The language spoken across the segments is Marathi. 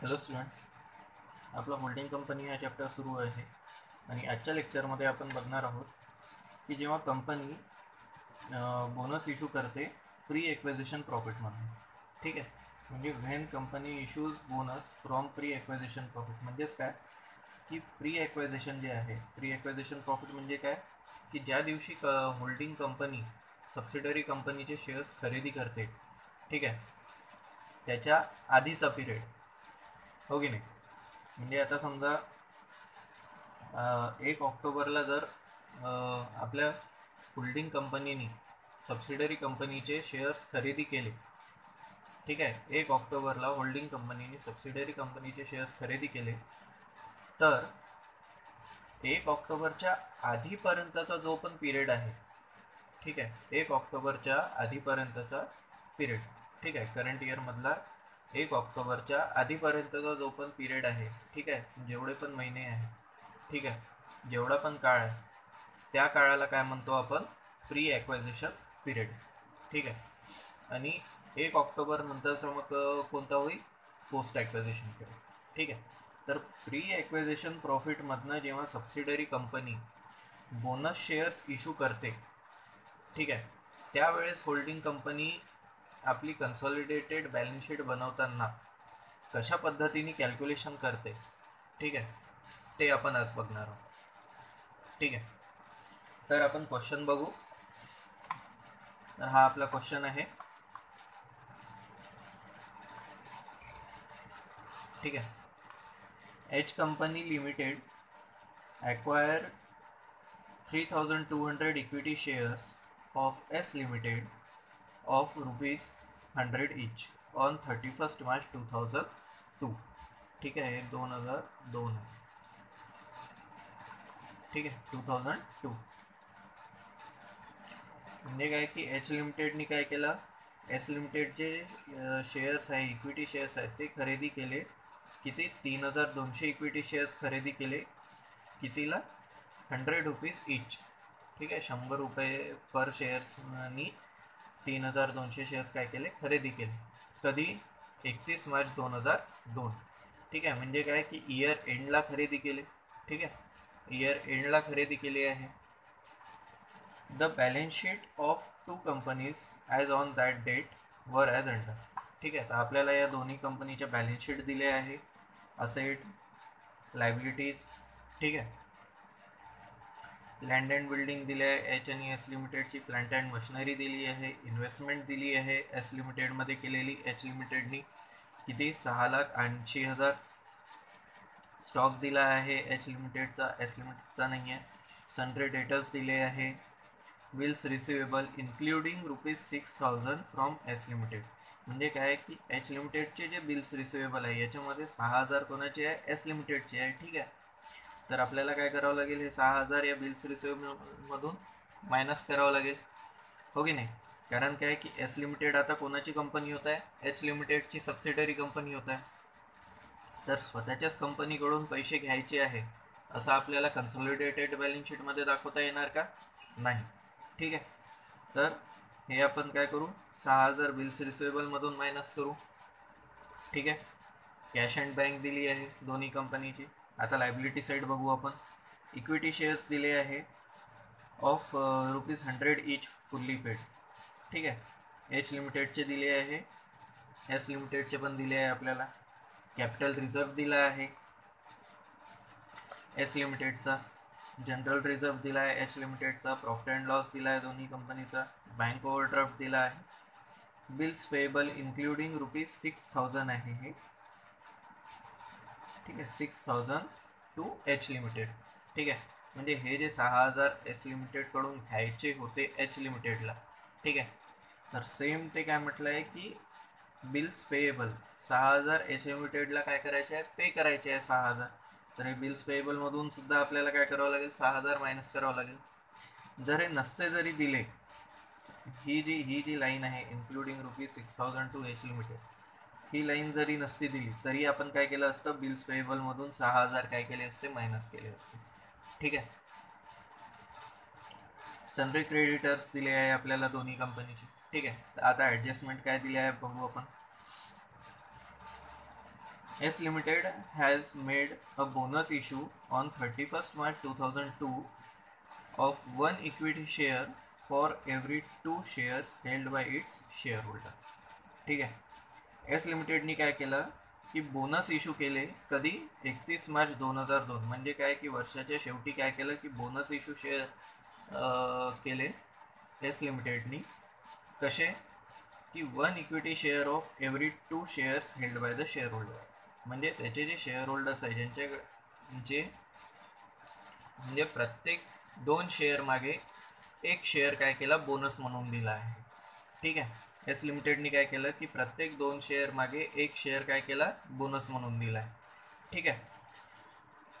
हॅलो स्टुडंट्स, आपला होल्डिंग कंपनी हा चॅप्टर सुरू आहे आणि आजच्या लेक्चरमध्ये आपण बघणार आहोत की जेव्हा कंपनी बोनस इश्यू करते प्री एक्विजिशन प्रॉफिट म्हणून. ठीक आहे, म्हणजे when company issues bonus from pre acquisition profit म्हणजेच काय की प्री एक्विजिशन जे आहे, प्री एक्विजिशन प्रॉफिट म्हणजे काय की ज्या दिवशी होल्डिंग कंपनी सबसिडरी कंपनीचे शेअर्स खरेदी करते, ठीक आहे, त्याच्या आधीचा पिरियड, हो की नाही. म्हणजे आता समजा 1 ऑक्टोबरला जर आपल्या होल्डिंग कंपनीने सबसिडरी कंपनीचे शेअर्स खरेदी केले, ठीक आहे, 1 ऑक्टोबरला होल्डिंग कंपनीने सबसिडरी कंपनीचे शेअर्स खरेदी केले, तर 1 ऑक्टोबरच्या आधीपर्यंतचा जो पण पिरियड आहे, ठीक आहे, 1 ऑक्टोबरच्या आधीपर्यंतचा पिरियड, ठीक आहे, करंट इयरमधला 1 ऑक्टोबरच्या आधीपर्यंतचा जो पण पिरियड आहे, ठीक आहे, जेवढे पण महिने आहे, ठीक आहे, जेवढा पण काळ आहे, त्या काळाला काय म्हणतो आपण, प्री ॲक्वायझेशन पिरियड. ठीक आहे, आणि 1 ऑक्टोबर नंतरचा मग कोणता होईल, पोस्ट ॲक्वायझेशन पिरियड. ठीक आहे, तर प्री ॲक्वायझेशन प्रॉफिटमधनं जेव्हा subsidiary company bonus shares issue करते, ठीक आहे, त्यावेळेस होल्डिंग कंपनी आपली कन्सॉलिडेटेड बॅलन्स शीट बनवताना कशा पद्धतीने कॅल्क्युलेशन करते, ठीक आहे, ते आपण आज बघणार आहोत. ठीक आहे, तर आपण क्वेश्चन बघू. तर हा आपला क्वेश्चन आहे. ठीक आहे, H company limited acquired 3200 equity shares of S Limited of rupees 100 each on 31st March 2002. ठीक आहे, 2002 आहे. ठीक आहे, 2002 म्हणजे काय की एच लिमिटेडनी काय केलं, एस लिमिटेडचे शेअर्स आहे, इक्विटी शेअर्स आहेत, ते खरेदी केले. किती, 3200 इक्विटी शेअर्स खरेदी केले. कितीला, 100 रुपीज इच. ठीक आहे, 100 रुपये पर शेअर्सनी 3200 शेअर्स काय केले, खरेदी केले. कधी, 31 मार्च 2002. ठीक आहे, म्हणजे काय की इयर एंडला खरेदी केले. ठीक आहे, इयर एंडला खरेदी केली आहे. The balance sheet of two companies as on that date वर ॲज अंडर. ठीक आहे, तर आपल्याला या दोन्ही कंपनीच्या बॅलन्स शीट दिले आहे, असेट, लायबिलिटीज. ठीक आहे, लँड अँड बिल्डिंग दिले आहे एच आणि एस लिमिटेडची, प्लांट अँड मशिनरी दिली आहे, इन्व्हेस्टमेंट दिली आहे एस लिमिटेडमध्ये केलेली, एच लिमिटेडनी किती, 6,80,000. स्टॉक दिला आहे एच लिमिटेडचा, एस लिमिटेडचा नाही आहे. सन्ड्री डेटर्स दिले आहे. Bills receivable including ₹6,000 from S limited. म्हणजे काय की एच लिमिटेडचे जे बिल्स रिसिवेबल आहे याच्यामध्ये 6,000 कोणाचे आहे, एस लिमिटेडचे आहे. ठीक आहे, तर आपल्याला काय करावं लागेल, हे 6,000 या बिल्स रिसिवेबल मधून मायनस करावं लागेल, हो की नाही. कारण काय की एस लिमिटेड आता कोणाची कंपनी होत आहे, एच लिमिटेडची सबसिडरी कंपनी होत आहे. तर स्वतःच्याच कंपनीकडून पैसे घ्यायचे आहे असं आपल्याला कन्सॉलिडेटेड बॅलन्स शीटमध्ये दाखवता येणार का, नाही. ठीक आहे, तर हे आपण काय करू, 6,000 बिल्स रिसिवेबल मधून मायनस करू. ठीक आहे, कॅश अँड बँक दिली आहे दोन्ही कंपनीची. आता लायबिलिटी साईड बघू आपण. इक्विटी शेअर्स दिले आहे ऑफ ₹100 इच फुल्ली पेड. ठीक आहे, एच लिमिटेडचे दिले आहे, एस लिमिटेडचे पण दिले आहे आपल्याला. कॅपिटल रिझर्व दिला आहे एस लिमिटेडचा, जनरल रिझर्व दिला आहे एच लिमिटेडचा, प्रॉफिट अँड लॉस दिला आहे दोन्ही कंपनीचा, बँक ओव्हरड्राफ्ट दिला आहे. बिल्स पेएबल इन्क्लुडिंग ₹6,000 आहे हे. ठीक आहे, 6,000 टू एच लिमिटेड. ठीक आहे, म्हणजे हे जे 6,000 एस लिमिटेडकडून घ्यायचे होते एच लिमिटेडला, ठीक आहे, तर सेम ते काय म्हटलं आहे की बिल्स पेएबल 6,000 एच लिमिटेडला काय करायचे आहे, पे करायचे आहे 6,000. तर हे बिल्स पेएबल मधून सुद्धा आपल्याला काय करावं लागेल, 6,000 मायनस करावं लागेल. जर हे नसते जरी दिले, ही जी लाईन आहे इन्क्लुडिंग ₹6,000 टू एच लिमिटेड, ही लाईन जरी नसती दिली तरी आपण काय केलं असतं, बिल्स पेएबल मधून 6,000 काय केले असते, मायनस केले असते. ठीक आहे, सनरी क्रेडिटर्स दिले आहे आपल्याला दोन्ही कंपनीचे. ठीक आहे, तर आता ॲडजस्टमेंट काय दिले आहे बघू आपण. S Limited has made a bonus issue on 31st March 2002 of one equity share for every 2 shares held by its shareholder. ठीक आहे. एस लिमिटेडनी काय केलं की बोनस इश्यू केले कधी 31 मार्च 2002, म्हणजे काय की वर्षाच्या शेवटी काय केलं की बोनस इश्यू केले एस लिमिटेडनी. कसे की one equity share of every 2 shares held by the share holder, म्हणजे त्याचे जे शेअर होल्डर्स आहे ज्यांचे म्हणजे प्रत्येक 2 शेअर मागे एक शेअर काय केला बोनस म्हणून दिला आहे. ठीक आहे. एस लिमिटेडनी काय केलं की प्रत्येक 2 शेअर मागे एक शेअर काय केला बोनस म्हणून दिला आहे. ठीक आहे.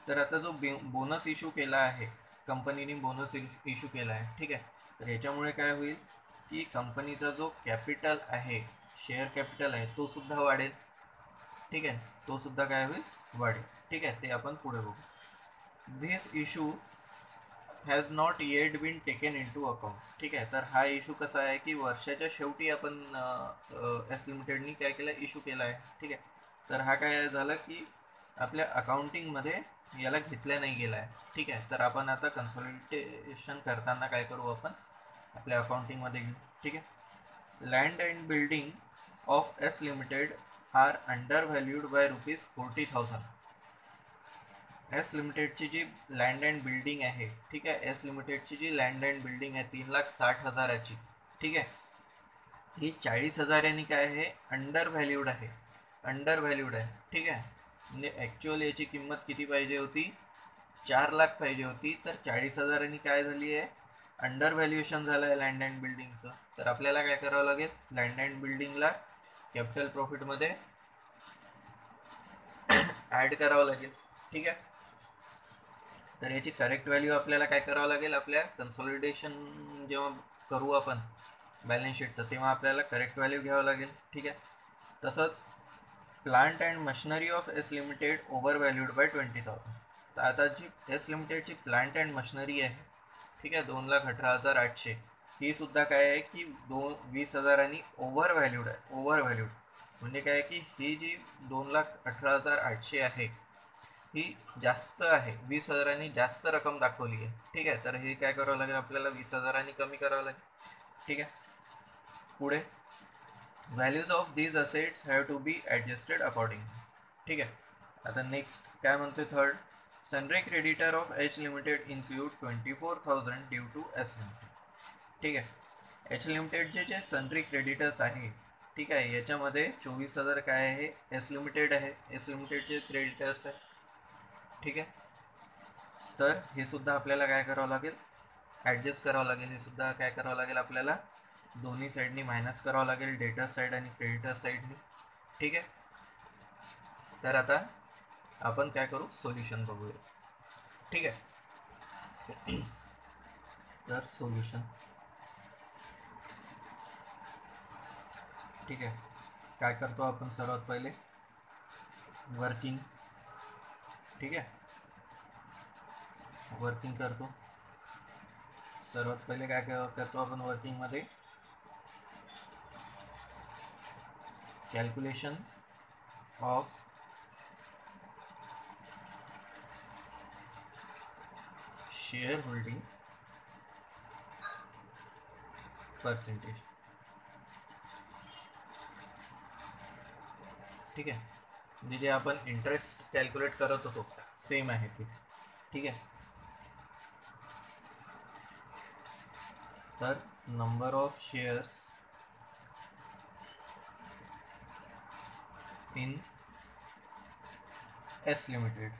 तर आता जो बोनस इश्यू केला आहे कंपनीने, बोनस इश्यू केला आहे. ठीक आहे. तर याच्यामुळे काय होईल की कंपनीचा जो कॅपिटल आहे, शेअर कॅपिटल आहे, तो सुद्धा वाढेल. ठीक आहे. तो सुद्धा काय होईल वाढेल. ठीक आहे. ते आपण पुढे बघू. This issue has not yet been taken into account. ठीक आहे. तर हा इश्यू कसा आहे की वर्षाच्या शेवटी आपण एस लिमिटेडनी काय केलं इश्यू केला आहे. ठीक आहे. तर हा काय झालं की आपल्या अकाउंटिंगमध्ये याला घेतल्या नाही गेला आहे. ठीक आहे. तर आपण आता कन्सॉलिडेशन करताना काय करू, आपण आपल्या अकाउंटिंगमध्ये घेऊ. ठीक आहे. Land and building of S limited are undervalued by ₹40,000. S लिमिटेडची जी लँड अँड बिल्डिंग आहे, ठीक आहे, एस लिमिटेडची जी लँड अँड बिल्डिंग आहे 3,60,000ची, ठीक आहे, ही 40,000 यांनी काय आहे अंडर व्हॅल्यूड आहे. अंडर व्हॅल्यूड आहे. ठीक आहे. म्हणजे ॲक्च्युअल याची किंमत किती पाहिजे होती, 4 लाख पाहिजे होती. तर 40,000 काय झाली आहे, अंडर व्हॅल्युएशन झालं आहे लँड अँड बिल्डिंगचं. तर आपल्याला काय करावं लागेल, लँड अँड बिल्डिंगला कॅपिटल प्रॉफिटमध्ये ॲड करावं लागेल. ठीक आहे. तर याची करेक्ट व्हॅल्यू आपल्याला काय करावं लागेल, आपल्या कन्सॉलिडेशन जेव्हा करू आपण बॅलन्स शीटचं तेव्हा आपल्याला करेक्ट व्हॅल्यू घ्यावं लागेल. ठीक आहे. तसंच plant and machinery of S limited overvalued by 20,000. तर आता जी एस लिमिटेडची प्लांट अँड मशिनरी आहे, ठीक आहे, 2,18,800, ही सुद्धा काय आहे की 20,000 ओव्हर व्हॅल्यूड आहे. ओव्हर व्हॅल्यूड म्हणजे काय की ही जी 2,18,800 आहे ही जास्त आहे, 20,000 जास्त रक्कम दाखवली आहे. ठीक आहे. तर हे काय करावं लागेल, आपल्याला 20,000 कमी करावं लागेल. ठीक आहे. पुढे values of these assets have to be adjusted accordingly. ठीक आहे. आता नेक्स्ट काय म्हणते, third, sundry creditor of H limited include 24,000 due to S limited. ठीक आहे. एच लिमिटेडचे जे सनरी क्रेडिटर्स आहे, ठीक आहे, याच्यामध्ये 24,000 काय आहे एस लिमिटेड आहे, एस लिमिटेडचे क्रेडिटर्स आहे. ठीक आहे. तर हे सुद्धा आपल्याला काय करावं लागेल, ॲडजस्ट करावं लागेल. हे सुद्धा काय करावं लागेल, आपल्याला दोन्ही साईडनी मायनस करावं लागेल, डेटर साईड आणि क्रेडिटर साईडनी. ठीक आहे. तर आता आपण काय करू, सोल्युशन बघूया. ठीक आहे. तर सोल्युशन, ठीक आहे, काय करतो आपण सर्वात पहिले वर्किंग. ठीक आहे. वर्किंग करतो. सर्वात पहिले काय करतो आपण वर्किंगमध्ये, calculation of shareholding percentage. ठीक आहे. म्हणजे जे आपण इंटरेस्ट कॅल्क्युलेट करत होतो सेम आहे ते. ठीक आहे. तर number of shares in S limited,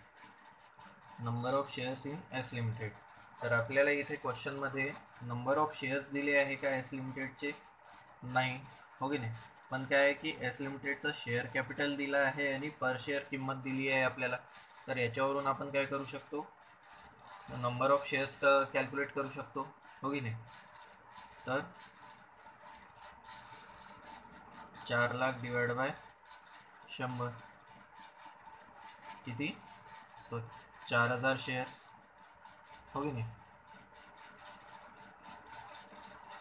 number of shares in S limited. तर आपल्याला इथे क्वेश्चनमध्ये नंबर ऑफ शेअर्स दिले आहे का एस लिमिटेडचे, नाही, हो की नाही, पण काय आहे की एस लिमिटेडचं शेअर कॅपिटल दिलं आहे आणि पर शेअर किंमत दिली आहे आपल्याला. तर याच्यावरून आपण काय करू शकतो, नंबर ऑफ शेअर्स कॅल्क्युलेट करू शकतो, हो की नाही. तर 4 लाख डिवाइड बाय 100 किती, 4,000 शेअर्स, हो की नाही,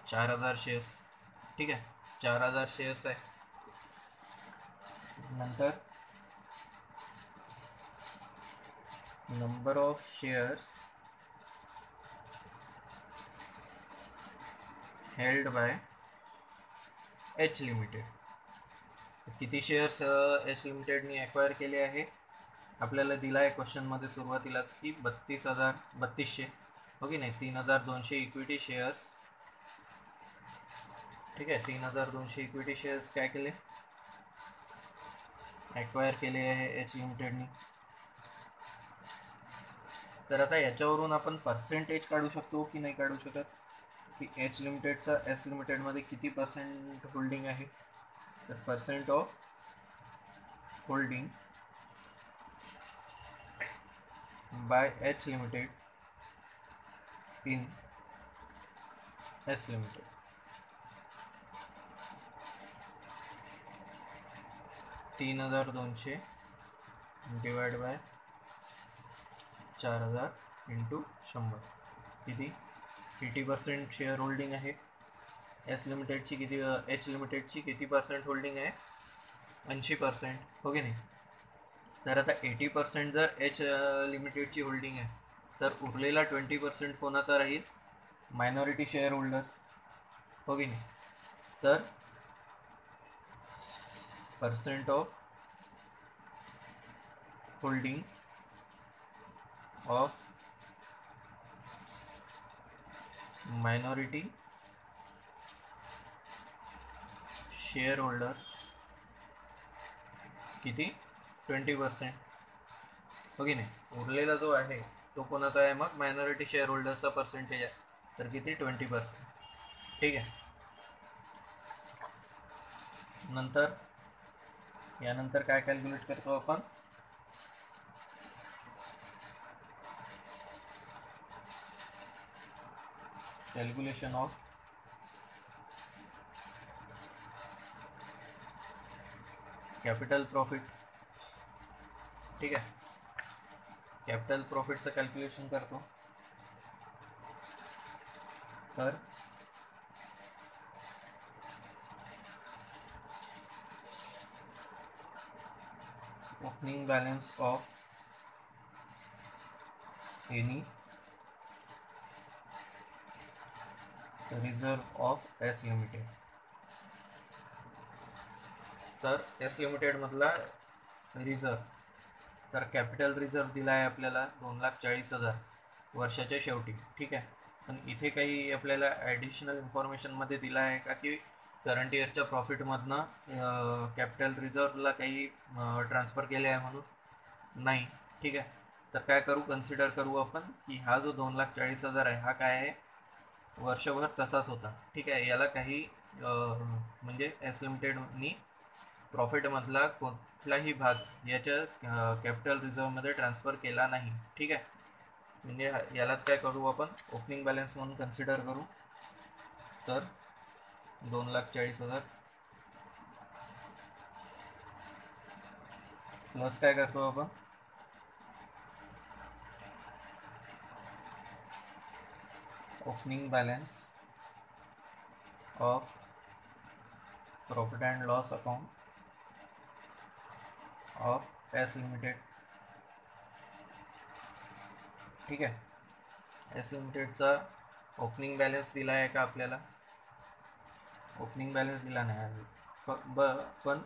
4,000 शेअर्स. ठीक आहे. 4,000 शेअर्स आहे. नंतर number of shares held by H limited. किती शेअर्स एच लिमिटेडनी ॲक्वायर केले आहे आपल्याला दिला आहे क्वेश्चनमध्ये सुरुवातीलाच की 32,000 हो की नाही, 3,200 इक्विटी शेअर्स. ठीक आहे, 3,200 इक्विटी शेअर्स काय केले, ॲक्वायर केले आहे एच लिमिटेडनी. तर आता याच्यावरून आपण पर्सेंटेज काढू शकतो की नाही काढू शकत, की एच लिमिटेडचा एस लिमिटेडमध्ये किती पर्सेंट होल्डिंग आहे. तर percent of holding by H limited in S limited. तीन 3,200 डिवाइड बाय 4,000 इंटू 100 किती, 80% शेअर होल्डिंग आहे एस लिमिटेडची. किती एच लिमिटेडची किती पर्सेंट होल्डिंग आहे, 80%, हो की नाही. तर आता 80% जर एच लिमिटेडची होल्डिंग आहे तर उरलेला 20% कोणाचा राहील, मायनॉरिटी शेअर होल्डर्स, हो की नाही. तर percent of holding of minority share holders किती, 20%, हो की नाही. उरलेला जो आहे तो कोणाचा आहे, मग मायनॉरिटी शेअर होल्डर्सचा पर्सेंटेज आहे, तर किती, 20%. ठीक आहे. नंतर यानंतर काय कॅल्क्युलेट करतो आपण, कॅल्क्युलेशन ऑफ कॅपिटल प्रॉफिट. ठीक आहे, कॅपिटल प्रॉफिटचं कॅल्क्युलेशन करतो. तर opening balance of any reserve of S limited. तर एस लिमिटेड मधला रिझर्व, तर कॅपिटल रिझर्व दिला आहे आपल्याला 2,40,000 वर्षाच्या शेवटी. ठीक आहे, पण इथे काही आपल्याला ॲडिशनल इन्फॉर्मेशनमध्ये दिला आहे का की करंट इयरच्या प्रॉफिटमधनं कॅपिटल रिझर्वला काही ट्रान्सफर केले आहे म्हणून, नाही. ठीक आहे, तर काय करू, कन्सिडर करू आपण की हा जो 2,40,000 आहे हा काय आहे, वर्षभर तसाच होता. ठीक आहे, याला काही म्हणजे एस लिमिटेडनी प्रॉफिटमधला कुठलाही भाग याच्या कॅपिटल रिझर्वमध्ये ट्रान्सफर केला नाही. ठीक आहे, म्हणजे यालाच काय करू आपण, ओपनिंग बॅलन्स म्हणून कन्सिडर करू. तर 2,40,000 प्लस काय करतो आपण, opening balance of profit and loss account of S limited. ठीक आहे, एस लिमिटेडचा ओपनिंग बॅलन्स दिला आहे का आपल्याला, ओपनिंग बॅलन्स दिला नाही आहे, पण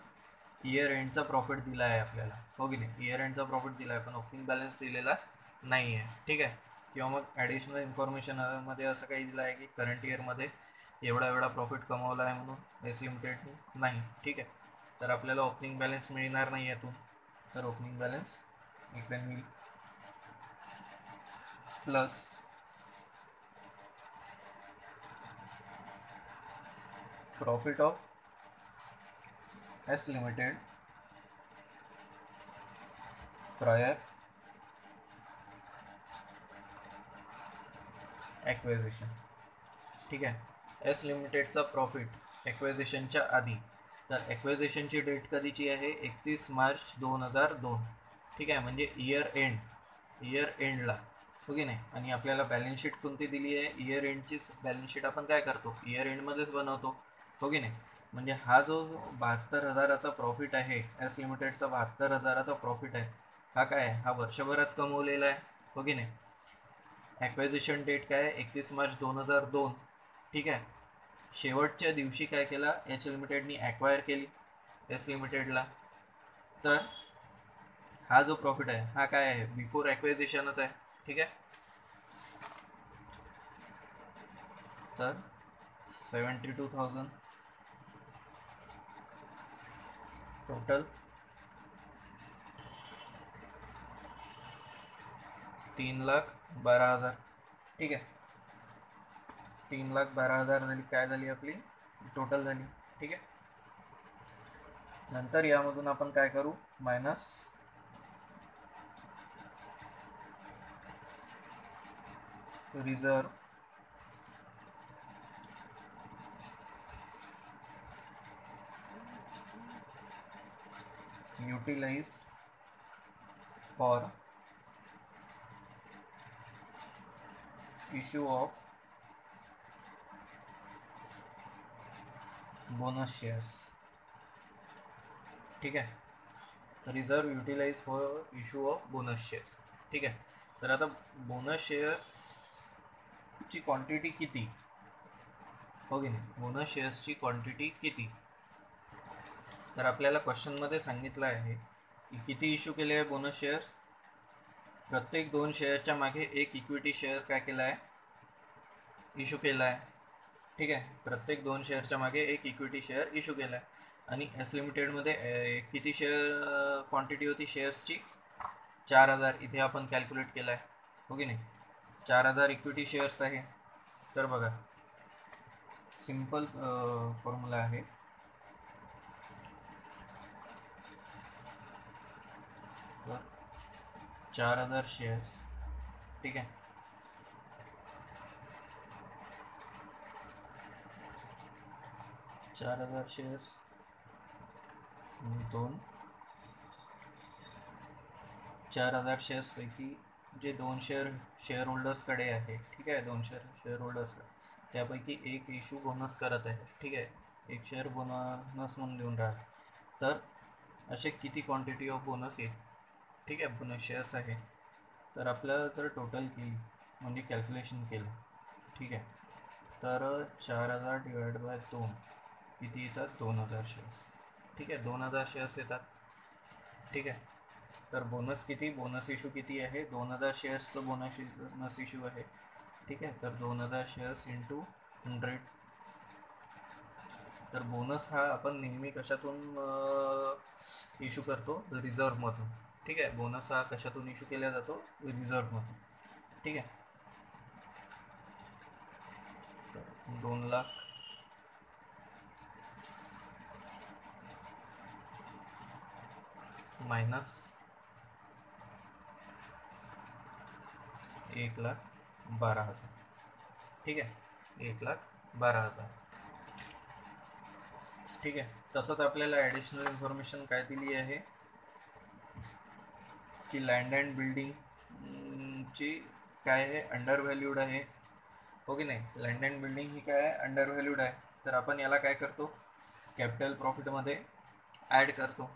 इयर एंडचा प्रॉफिट दिला आहे आपल्याला, हो की नाही. इयर एंडचा प्रॉफिट दिला आहे पण ओपनिंग बॅलन्स दिलेला नाही आहे. ठीक आहे, किंवा मग ॲडिशनल इन्फॉर्मेशनमध्ये असं काही दिलं आहे की करंट इयरमध्ये एवढा प्रॉफिट कमवला आहे म्हणून एस लिमिटेडने, नाही. ठीक आहे, तर आपल्याला ओपनिंग बॅलन्स मिळणार नाही यातून. तर ओपनिंग बॅलन्स इकडे मिळेल plus profit of S limited prior acquisition. ठीक आहे, एस लिमिटेडचा प्रॉफिट ॲक्वेजिशनच्या आधी, तर ॲक्वेजिशनची डेट कधीची आहे, 31 मार्च 2002. ठीक आहे, म्हणजे इयर एंडला, हो की नाही. आणि आपल्याला बॅलन्स शीट कोणती दिली आहे, इयर एंडचीच बॅलन्स शीट आपण काय करतो, इयर एंडमध्येच बनवतो, हो की नाही. म्हणजे हा जो 72,000चा प्रॉफिट आहे, एस लिमिटेडचा 72,000चा प्रॉफिट आहे, हा काय आहे, हा वर्षभरात कमवलेला आहे, हो की नाही. ॲक्वायझिशन डेट काय आहे, 31 मार्च 2002. ठीक आहे. शेवटच्या दिवशी काय केला, एच लिमिटेडनी ॲक्वायर केली एस लिमिटेडला. तर हा जो प्रॉफिट आहे हा काय आहे, बिफोर ॲक्वायझिशनच आहे. ठीक आहे. तर 72,000 टोटल 3,12,000. ठीक आहे. 3,12,000 झाली, काय झाली आपली टोटल झाली. ठीक आहे. नंतर यामधून आपण काय करू, minus reserve utilized for issue of bonus shares. ठीक आहे. Reserve utilise for issue of bonus shares. ठीक आहे. तर आता बोनस शेअर्सची क्वांटिटी किती, हो की नाही, बोनस शेअर्सची क्वांटिटी किती. तर आपल्याला क्वेश्चनमध्ये सांगितलं आहे की किती इश्यू केले आहे बोनस शेअर्स. प्रत्येक 2 शेअरच्या मागे एक इक्विटी शेअर काय केला आहे, इश्यू केला आहे. ठीक आहे. प्रत्येक 2 शेअरच्या मागे एक इक्विटी शेअर इश्यू केला आहे. आणि एस लिमिटेडमध्ये किती शेअर क्वांटिटी होती शेअर्सची, 4,000. इथे आपण कॅल्क्युलेट केला आहे, हो की नाही. 4,000 इक्विटी शेअर्स आहे. तर बघा सिंपल फॉर्म्युला आहे. तर 4,000 शेअर्स. ठीक आहे. 4,000 शेअर्स 2, 4,000 शेअर्सपैकी जे 2 शेअर होल्डर्सकडे आहे, ठीक आहे, 2 शेअर होल्डर्स, त्यापैकी एक इश्यू बोनस करत आहे. ठीक आहे. एक शेअर बोनस म्हणून देऊन राहिला. तर असे किती क्वांटिटी ऑफ बोनस येईल. ठीक आहे. बोनस शेअर्स आहे. तर आपल्याला जर टोटल केली म्हणजे कॅल्क्युलेशन केलं, ठीक आहे, तर 4,000 डिवाइड बाय 2 किती येतात, 2,000 शेअर्स. ठीक आहे. 2,000 शेअर्स येतात. ठीक आहे. तर बोनस किती, बोनस इश्यू किती आहे, 2,000 शेअर्सचं बोनस इश्यू आहे. ठीक आहे. तर 2,000 शेअर्स इंटू 100. तर बोनस हा आपण नेहमी कशातून इश्यू करतो, रिझर्वमधून. ठीक आहे. बोनस हा कशातून इश्यू केला जातो, रिझर्वमधून. ठीक आहे. तर 2 लाख मायनस 1,12,000. ठीक आहे. 1,12,000. ठीक आहे. तसंच आपल्याला ॲडिशनल इन्फॉर्मेशन काय दिली आहे की लँड अँड बिल्डिंगची काय आहे, अंडर व्हॅल्यूड आहे, हो की नाही. लँड अँड बिल्डिंग ही काय आहे, अंडर व्हॅल्यूड आहे. तर आपण याला काय करतो, कॅपिटल प्रॉफिटमध्ये ॲड करतो.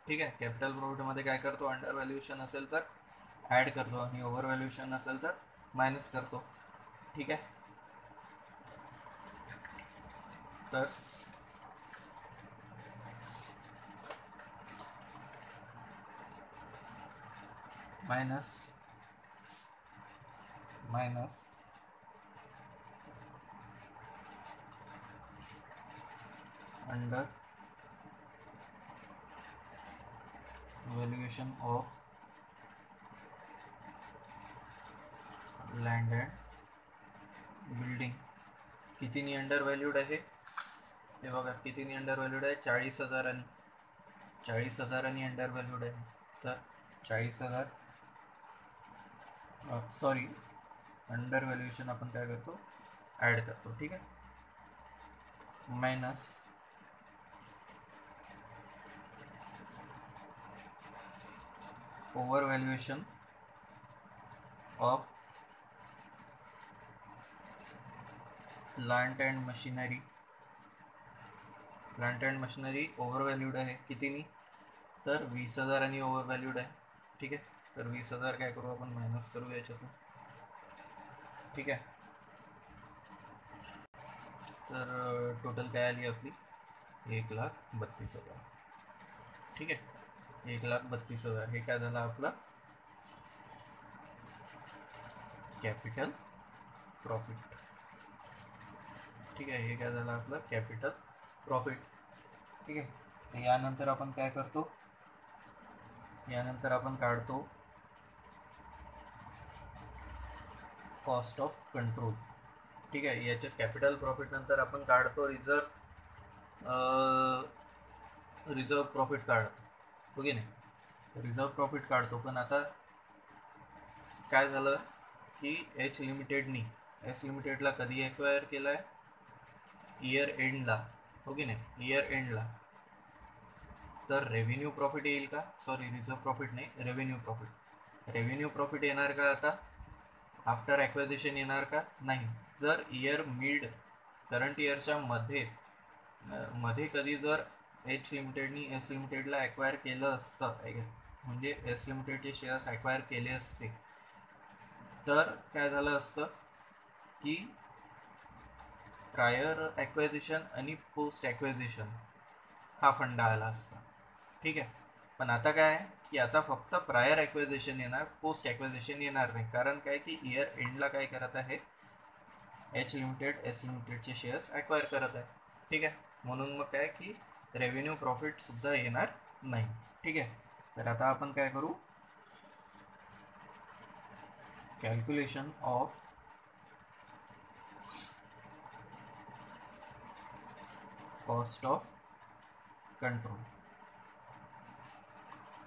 ठीक आहे. कॅपिटल प्रॉफिटमध्ये काय करतो, अंडर व्हॅल्युएशन असेल तर ॲड करतो आणि ओव्हर व्हॅल्युएशन असेल तर मायनस करतो. ठीक आहे. तर minus undervaluation of land and building कितीनी अंडर व्हॅल्यूड आहे, हे बघा कितीनी अंडर व्हॅल्यूड आहे, 40,000 40,000 अंडर व्हॅल्यूड आहे. तर 40,000 सॉरी अंडर व्हॅल्युएशन आपण काय करतो, ॲड करतो. ठीक आहे. Minus over valuation of plant and machinery. Plant and machinery over valued आहे कितीनी, तर 20,000 ओव्हर व्हॅल्यूड आहे. ठीक आहे. तर 20,000 काय करू आपण मायनस करू याच्यातून. ठीक आहे, तर टोटल काय आली आपली 1,32,000. ठीक आहे, 1,32,000 हे काय झालं आपलं कॅपिटल प्रॉफिट. ठीक आहे, हे काय झालं आपलं कॅपिटल प्रॉफिट. ठीक आहे, तर यानंतर आपण काय करतो, यानंतर आपण काढतो कॉस्ट ऑफ कंट्रोल. ठीक आहे, याच्या कॅपिटल प्रॉफिट नंतर आपण काढतो रिझर्व प्रॉफिट काढतो, हो की नाही. रिझर्व प्रॉफिट काढतो, पण आता काय झालं की एच लिमिटेडला कधी एक्वायर केलं आहे, इयर एंडला, हो की नाही, इयर एंडला. तर रेव्हेन्यू प्रॉफिट येईल का, सॉरी रिझर्व प्रॉफिट नाही, रेव्हेन्यू प्रॉफिट. रेव्हेन्यू प्रॉफिट येणार का आता आफ्टर ॲक्विजिशन, येणार का नाही. जर इयर मिड करंट इयरच्या मध्ये कधी जर एच लिमिटेडला ॲक्वायर केलं असतं, म्हणजे एस लिमिटेडचे शेअर्स ॲक्वायर केले असते, तर काय झालं असतं की प्रायर ॲक्विजिशन आणि पोस्ट ॲक्विजिशन हा फंडा आला असता. ठीक आहे, पण आता काय आहे की आता फक्त प्रायर ॲक्विजिशन येणार, पोस्ट ॲक्विजिशन येणार नाही. कारण काय की इयर एंडला काय करत आहे, एच लिमिटेडचे शेअर्स ॲक्वायर करत आहे. ठीक आहे, म्हणून मग काय की रेव्हेन्यू प्रॉफिट सुद्धा येणार नाही. ठीक आहे, तर आता आपण काय करू, calculation of cost of control.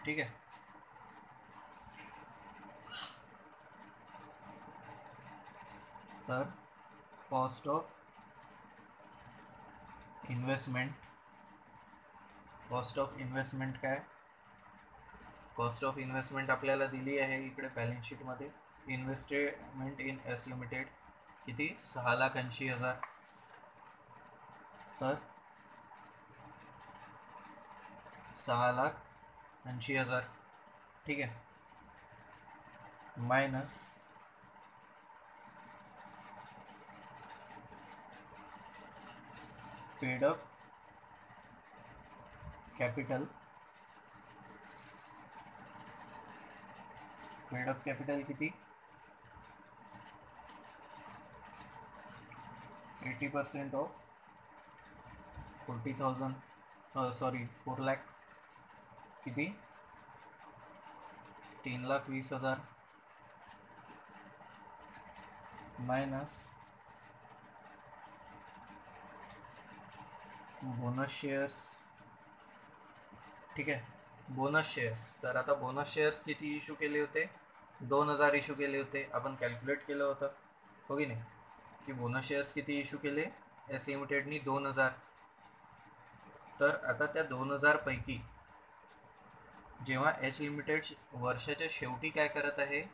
ठीक आहे, तर कॉस्ट ऑफ इन्व्हेस्टमेंट काय, कॉस्ट ऑफ इन्व्हेस्टमेंट आपल्याला दिली आहे इकडे बॅलन्स शीटमध्ये. इन्व्हेस्टमेंट इन एस लिमिटेड किती 6,80,000. तर 6,80,000. ठीक आहे, minus paid up capital. Paid up capital किती 80% ऑफ 40,000, सॉरी 4 लाख, किती 3,20,000 मायनस बोनस शेअर्स. ठीक आहे, बोनस शेअर्स. तर आता बोनस शेअर्स किती इश्यू केले होते, 2,000 इश्यू केले होते. आपण कॅल्क्युलेट केलं होतं, हो की नाही, की बोनस शेअर्स किती इश्यू केले एस लिमिटेडनी 2,000. तर आता त्या 2,000 पैकी जेव्हा एच लिमिटेड वर्षाच्या शेवटी काय करत आहे,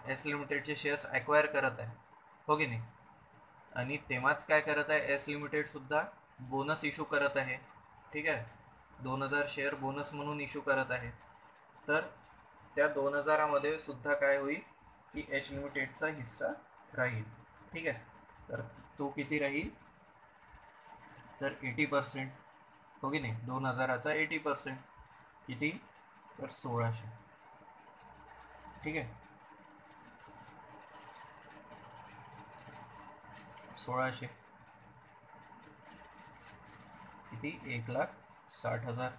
एस लिमिटेडचे शेअर्स ॲक्वायर करत आहे, हो की नाही, आणि तेव्हाच काय करत आहे एस लिमिटेड सुद्धा बोनस इश्यू करत आहे. ठीक आहे, 2,000 शेअर बोनस म्हणून इश्यू करत आहे. तर त्या 2,000मध्ये सुद्धा काय होईल की एच लिमिटेडचा हिस्सा राहील. ठीक आहे, तर तो किती राहील, तर 80%, हो की नाही, 2,000चा 80% किती, तर 1,600. ठीक आहे, 1,600 किती 1,60,000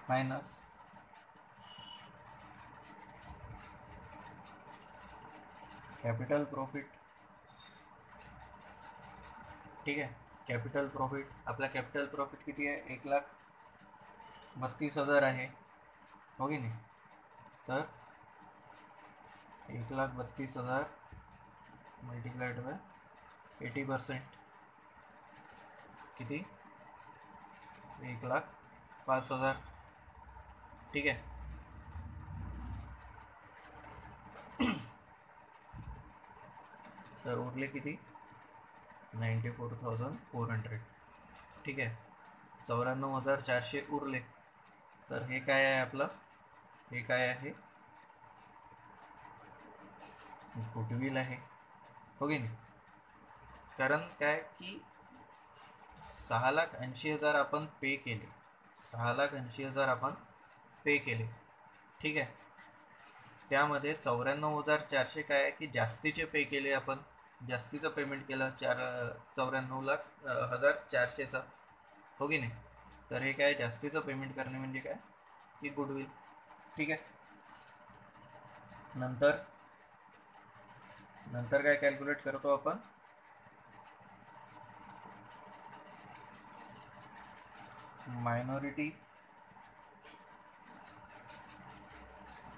मायनस कॅपिटल प्रॉफिट. ठीक आहे, कॅपिटल प्रॉफिट, आपला कॅपिटल प्रॉफिट किती आहे 1,32,000 आहे, हो की नाही. तर 1,32,000 मल्टिप्लाइड बाय 80% किती 1,05,000. ठीक आहे, तर उरले किती 94,400. ठीक आहे, 94,400 उरले. तर हे काय आहे आपलं, हे काय आहे, गुडविल आहे, हो की नाही. कारण काय की 6,80,000 आपण पे केले, 6,80,000 आपण पे केले, ठीक आहे. त्यामध्ये 94,400 काय आहे की जास्तीचे पे केले आपण, जास्तीचं पेमेंट केलं 94,400चा, हो की नाही. तर हे काय जास्तीचं पेमेंट करणे म्हणजे काय की गुडविल, ठीक आहे. नंतर नंतर काय कॅल्क्युलेट करतो आपण, मायनॉरिटी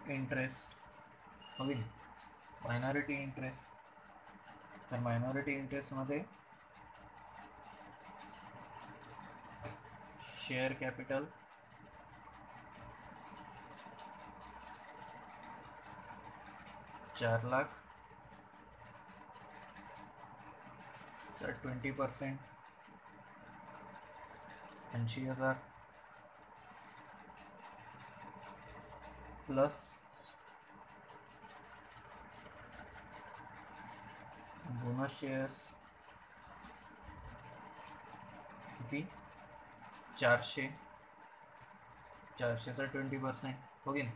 इंटरेस्ट, हो की नाही, मायनॉरिटी इंटरेस्ट. तर मायनॉरिटी इंटरेस्टमध्ये शेअर कॅपिटल, ₹4,00,000 चा 20%, 80,000 प्लस बोनस शेअर्स किती, 400चा 20%, हो की नाही.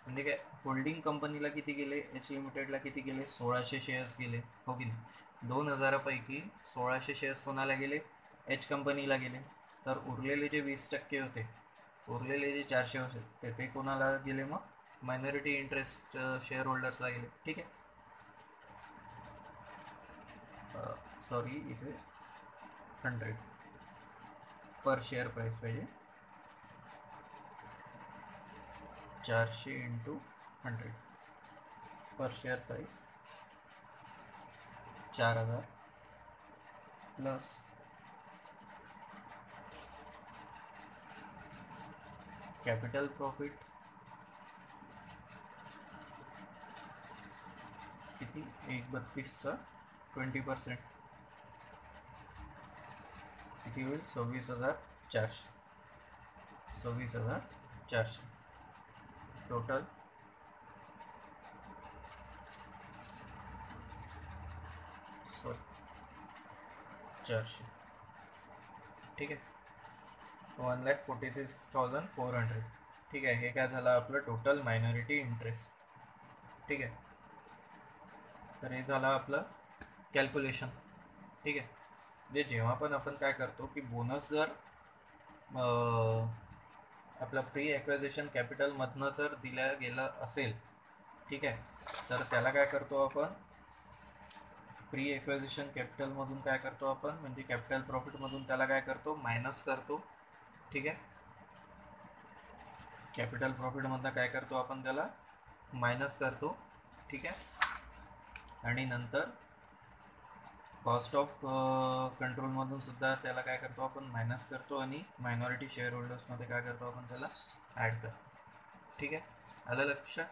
म्हणजे काय होल्डिंग कंपनीला किती गेले, एच लिमिटेडला किती गेले, 1,600 शेअर्स गेले, हो की नाही. 2,000पैकी 1,600 शेअर्स कोणाला गेले, एच कंपनीला गेले. तर उरलेले जे 20% होते, उरलेले जे 400 होते ते कोणाला गेले, मग मायनॉरिटी इंटरेस्ट शेअर होल्डर्सला गेले, ठीक आहे. सॉरी, इथे 100 पर शेअर प्राइस पाहिजे, 400 × 100 per share price 4,000 plus capital profit किती, 1,32चा 20% किती होईल, 26,400, 26,400 टोटल, सॉरी 400, ठीक आहे. 1,46,400, ठीक आहे. हे काय झालं आपलं टोटल मायनॉरिटी इंटरेस्ट, ठीक आहे. तर हे झालं आपलं कॅल्क्युलेशन, ठीक आहे. म्हणजे जेव्हा पण आपण काय करतो की बोनस जर आपलं प्री ॲक्विजिशन कॅपिटलमधनं जर दिल्या गेलं असेल, ठीक आहे, तर त्याला काय करतो आपण, प्री ॲक्विजिशन कॅपिटलमधून काय करतो आपण, म्हणजे कॅपिटल प्रॉफिटमधून त्याला काय करतो, मायनस करतो, ठीक आहे. कॅपिटल प्रॉफिटमधनं काय करतो आपण, त्याला मायनस करतो, ठीक आहे. आणि नंतर कॉस्ट ऑफ कंट्रोलमधून सुद्धा त्याला काय करतो आपण, मायनस करतो, आणि मायनॉरिटी शेअर होल्डर्समध्ये काय करतो आपण, त्याला ॲड करतो, ठीक आहे. आलं लक्षात.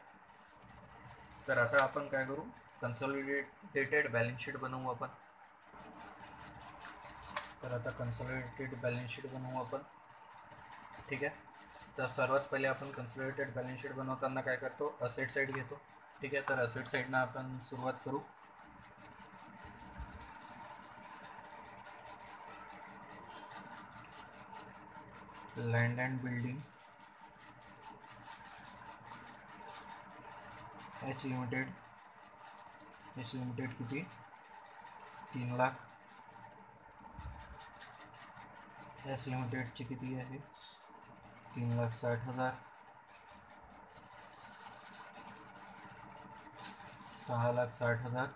तर आता आपण काय करू, कन्सॉलिडेटेड बॅलन्स शीट बनवू आपण. तर आता कन्सॉलिडेटेड बॅलन्स शीट बनवू आपण, ठीक आहे. तर सर्वात पहिले आपण कन्सॉलिडेटेड बॅलन्स शीट बनवताना काय करतो, असेट साईड घेतो, ठीक आहे. तर असेट साईडनं आपण सुरुवात करू. Land and building H limited किती, 3,00,000. एस लिमिटेडची किती आहे, 3,60,000. 6,60,000.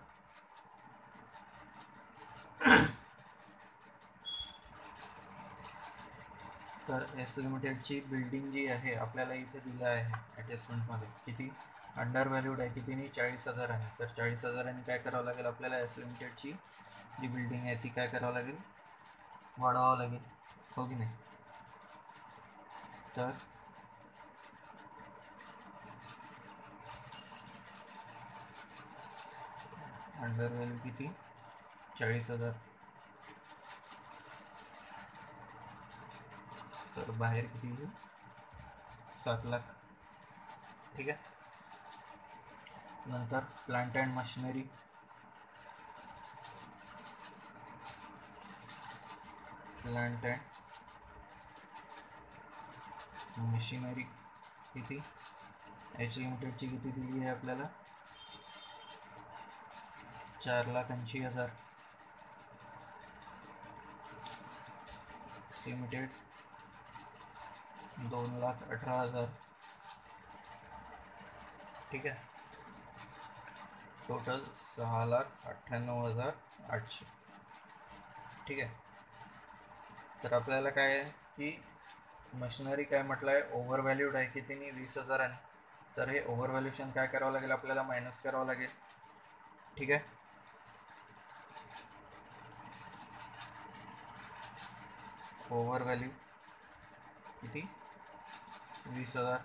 तर एस लिमिटेडची बिल्डिंग जी आहे आपल्याला इथे दिलं आहे ॲडजस्टमेंटमध्ये, किती अंडर व्हॅल्यूड आहे, किती नाही, 40,000 आहे. तर 40,000 काय करावं लागेल आपल्याला, एस लिमिटेडची जी बिल्डिंग आहे ती काय करावं लागेल, वाढवावं लागेल, हो की नाही. तर अंडर व्हॅल्यू किती, 40,000. तर बाहेर किती येईल, 7 लाख, ठीक आहे. नंतर plant and machinery, plant and machinery किती, एच लिमिटेडची किती दिली आहे आपल्याला, 4,80,000. लिमिटेड 2,18,000, ठीक आहे. टोटल 6,98,800, ठीक आहे. तर आपल्याला काय आहे की मशिनरी काय म्हटलं आहे, ओव्हर व्हॅल्यूड आहे कितीनी, 20,000. तर हे ओव्हर व्हॅल्युएशन काय करावं लागेल आपल्याला, मायनस करावं लागेल, ठीक आहे. ओव्हर व्हॅल्यू किती, 20,000.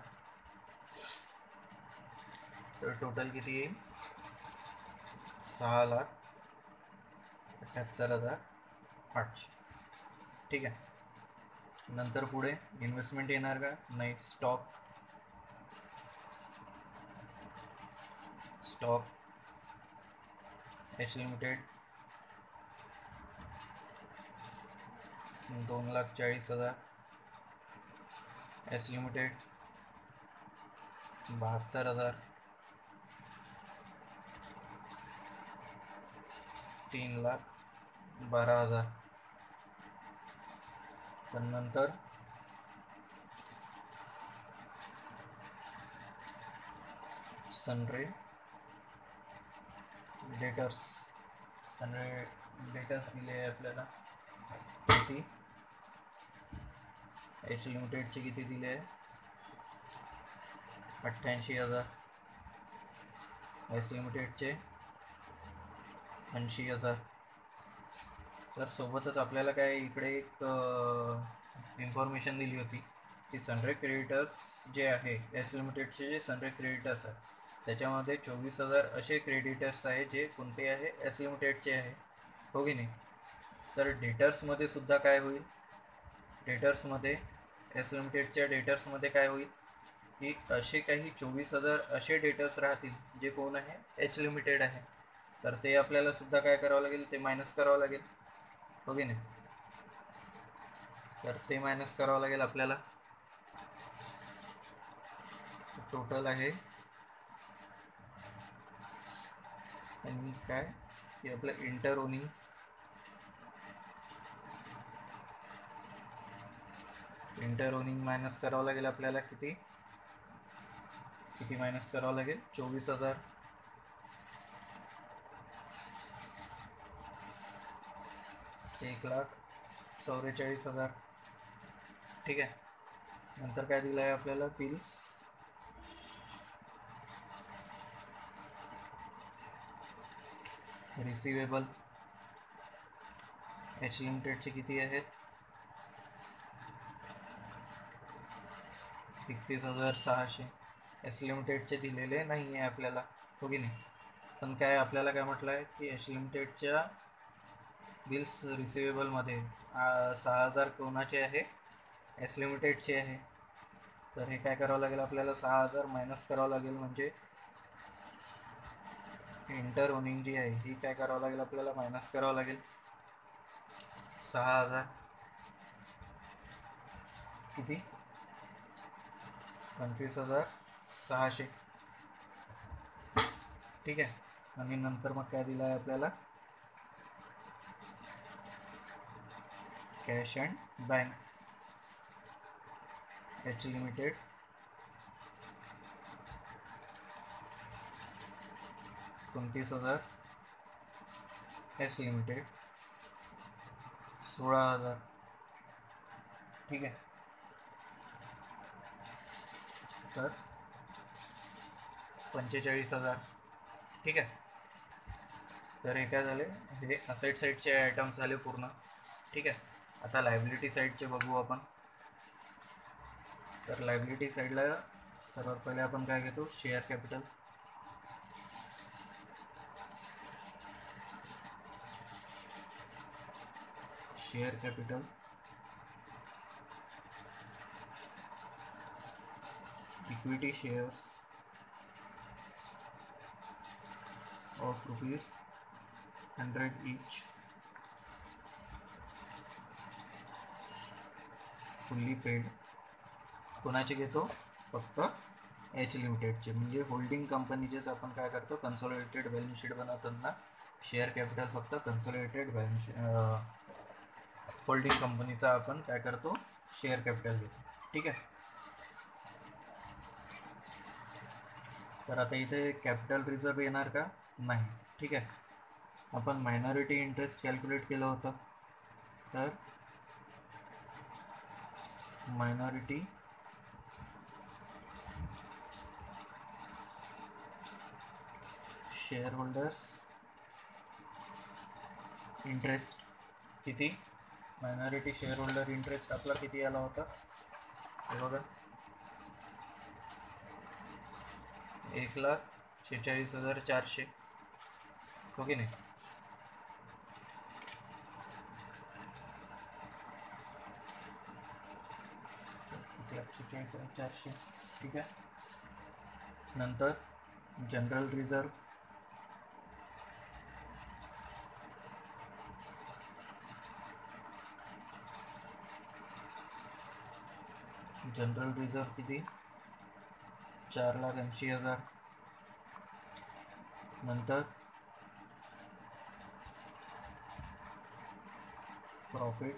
तर टोटल किती येईल, 6,78,800, ठीक आहे. नंतर पुढे इन्व्हेस्टमेंट येणार का, नाही. Stock H limited 2,40,000, S limited 72,000, 3,12,000. नंतर सनरे डेटर्स दिले आहे आपल्याला किती, एच लिमिटेडचे किती दिले आहे, 88,000, एस लिमिटेडचे 80,000. तर सोबतच आपल्याला काय इकडे एक इन्फॉर्मेशन दिली होती की सनरे क्रेडिटर्स जे आहे, एस लिमिटेडचे जे सनरे क्रेडिटर्स आहे त्याच्यामध्ये 24,000 असे क्रेडिटर्स आहे जे कोणते आहे, एस लिमिटेडचे आहे, हो की नाही. तर डेटर्समध्ये सुद्धा काय होईल, डेटर्समध्ये एस लिमिटेडच्या डेटर्समध्ये काय होईल की असे काही 24,000 असे डेटर्स राहतील जे कोण आहे, एच लिमिटेड आहे. तर ते आपल्याला सुद्धा काय करावं लागेल, ते मायनस करावं लागेल, हो की नाही. तर ते मायनस करावं लागेल आपल्याला. टोटल आहे आणि काय की आपलं इंटर ओनिंग मायनस करावं लागेल आपल्याला, किती मायनस करावं लागेल, 24,000, 1,44,000, ठीक आहे. नंतर काय दिलं आहे आपल्याला, बिल्स रिसिवेबल एच लिमिटेडचे किती आहेत, 31,600. एस लिमिटेडचे दिलेले नाही आहे आपल्याला, हो की नाही. पण काय आपल्याला काय म्हटलं आहे की एस लिमिटेडच्या बिल्स रिसिवेबलमध्ये 6,000 कोणाचे आहे, एस लिमिटेडचे आहे. तर हे काय करावं लागेल आपल्याला, 6,000 मायनस करावं लागेल, म्हणजे इंटर ओनिंग जी आहे ही काय करावं लागेल आपल्याला, मायनस करावं लागेल. 6,000 किती, 25,600, ठीक आहे. आणि नंतर मग काय दिलं आहे आपल्याला, cash and bank H limited 29,000, S limited 16,000, ठीक आहे. तर 45,000, ठीक आहे. तर हे काय झाले, हे असेट साईडचे आयटम्स झाले पूर्ण, ठीक आहे. आता लायबिलिटी साईडचे बघू आपण. तर लायबिलिटी साईडला सर्वात पहिले आपण काय घेतो, share capital. Equity shares of ₹100 each fully paid कोणाचे घेतो? फक्त एच लिमिटेडचे, म्हणजे होल्डिंग कंपनीचेच आपण काय करतो, कन्सॉलिडेटेड बॅलन्स शीट बनवताना शेअर कॅपिटल फक्त कन्सॉलिडेटेड बॅलन्स होल्डिंग कंपनीचा आपण काय करतो, शेअर कॅपिटल घेतो. ठीक आहे. तर आता इथे कॅपिटल रिझर्व येणार का? नाही. ठीक आहे. आपण मायनॉरिटी इंटरेस्ट कॅल्क्युलेट केलं होतं, तर मायनॉरिटी शेअर होल्डर्स इंटरेस्ट किती, मायनॉरिटी शेअर होल्डर इंटरेस्ट आपला किती आला होता, हे बघा 1,46,400, हो की नाही. 1,46,400. ठीक आहे. नंतर जनरल रिझर्व किती, 4,80,000. नंतर प्रॉफिट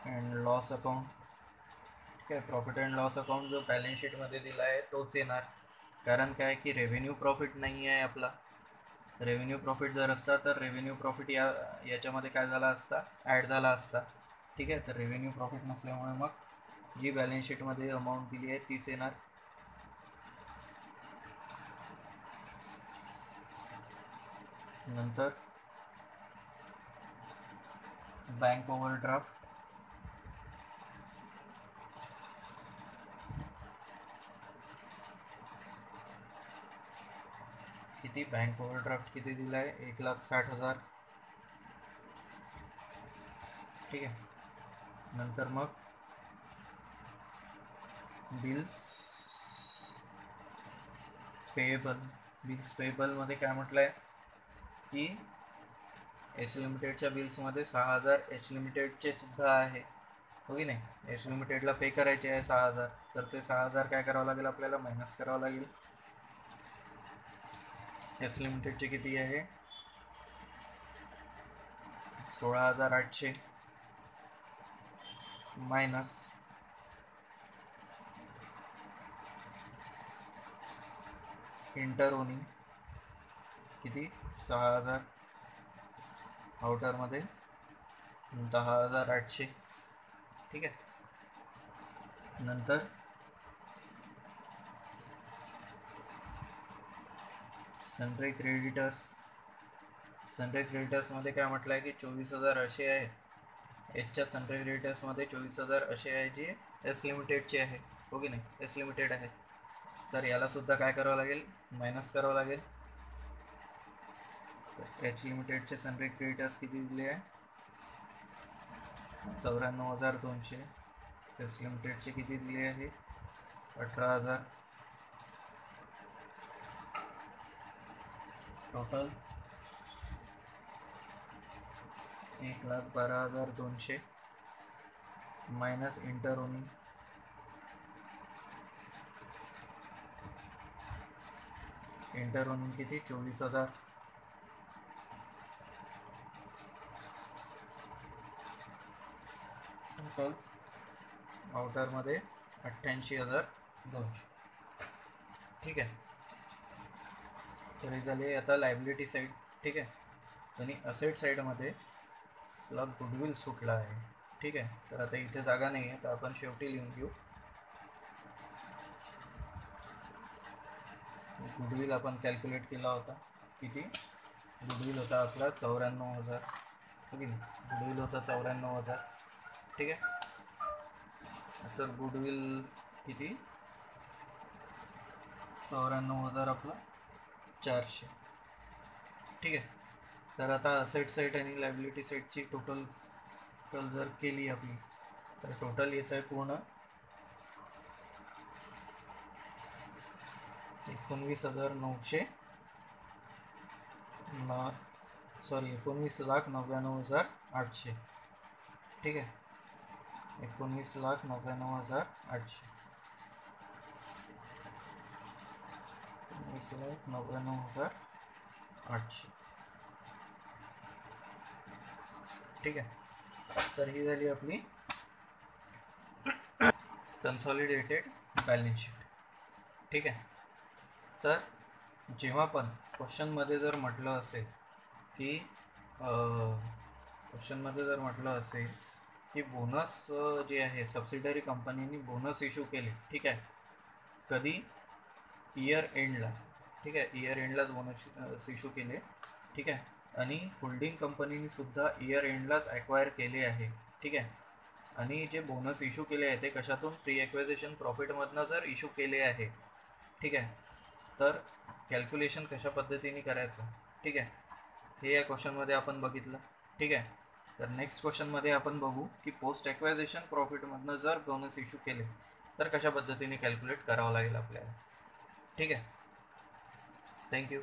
अँड लॉस अकाउंट. ठीक आहे. प्रॉफिट अँड लॉस अकाउंट जो बॅलन्स शीटमध्ये दिला आहे तोच येणार, कारण काय की रेव्हेन्यू प्रॉफिट नाही आहे आपला. रेव्हेन्यू प्रॉफिट जर असता तर रेव्हेन्यू प्रॉफिट याच्यामध्ये काय झाला असता, ॲड झाला असता. ठीक आहे. तर रेव्हेन्यू प्रॉफिट नसल्यामुळे मग जी बॅलन्स शीटमध्ये अमाऊंट दिली आहे तीच येणार. नंतर बँक ओव्हरड्राफ्ट किती, बँक ओव्हरड्राफ्ट किती दिला आहे, 1,60,000. ठीक आहे. नंतर मग बिल्स पेएबल. बिल्स पेएबलमध्ये काय म्हटलं आहे की एच लिमिटेडच्या बिल्समध्ये 6,000 एच लिमिटेडचे सुद्धा आहे, हो की नाही. एच लिमिटेडला पे करायचे आहे 6,000, तर ते 6,000 काय करावं लागेल, आपल्याला मायनस करावं लागेल. एच लिमिटेडचे किती आहे, 16,800 मायनस इंटर ओनिंग किती, 6,000, आउटरमध्ये 10,800. ठीक आहे. नंतर सनरे क्रेडिटर्समध्ये काय म्हटलं आहे की 24,000 असे आहे. एचच्या सनरे क्रेडिटर्समध्ये 24,000 असे आहे जे एस लिमिटेडचे आहे, हो की नाही, एस लिमिटेड आहे. तर याला सुद्धा काय करावं लागेल, मायनस करावं लागेल. एच लिमिटेडचे सनरे क्रेडिटर्स किती दिले आहे, 94,200. एस लिमिटेडचे किती दिले आहे, 18,000. टोटल 1,12,200 मायनस इंटर ओनिंग किती, 24,000. टोटल आउटरमध्ये 88,200. ठीक आहे. तर हे झाले आता लायबिलिटी साईड. ठीक आहे. आणि असेट साईडमध्ये आपला गुडविल सुटला आहे. ठीक आहे. तर आता इथे जागा नाही आहे, तर आपण शेवटी लिहून घेऊ. गुडविल आपण कॅल्क्युलेट केला होता, किती गुडविल होता आपला, 94,000, हो की नाही. गुडविल होता 94,000. ठीक आहे. तर गुडविल किती, 94,000 आपला 400. ठीक आहे. तर आता असेट साईड आणि लायबिलिटी साईडची टोटल जर केली आपली, तर टोटल येत आहे पूर्ण 19,900 19,99,800. ठीक आहे, 19,99,800. 19,99,800. ठीक आहे. तर ही झाली आपली कन्सॉलिडेटेड बॅलन्स शीट. ठीक आहे. तर जेव्हा पण क्वेश्चनमध्ये जर म्हटलं असेल की बोनस जे आहे सबसिडरी कंपनीनी बोनस इश्यू केले. ठीक आहे, कधी इयर एंडला. ठीक आहे, इयर एंडलाच बोनस इश्यू केले. ठीक आहे, आणि होल्डिंग कंपनीने सुद्धा इयर एंडलाच ॲक्वायर केले आहे. ठीक आहे, आणि जे बोनस इश्यू केले आहे ते कशातून, प्री ॲक्विजिशन प्रॉफिटमधनं जर इश्यू केले आहे. ठीक आहे, तर कॅल्क्युलेशन कशा पद्धतीने करायचं. ठीक आहे, हे या क्वेश्चनमध्ये आपण बघितलं. ठीक आहे, तर नेक्स्ट क्वेश्चनमध्ये आपण बघू की पोस्ट ॲक्वायझेशन प्रॉफिटमधनं जर बोनस इश्यू केले तर कशा पद्धतीने कॅल्क्युलेट करावं लागेल आपल्याला. ठीक आहे, थँक्यू.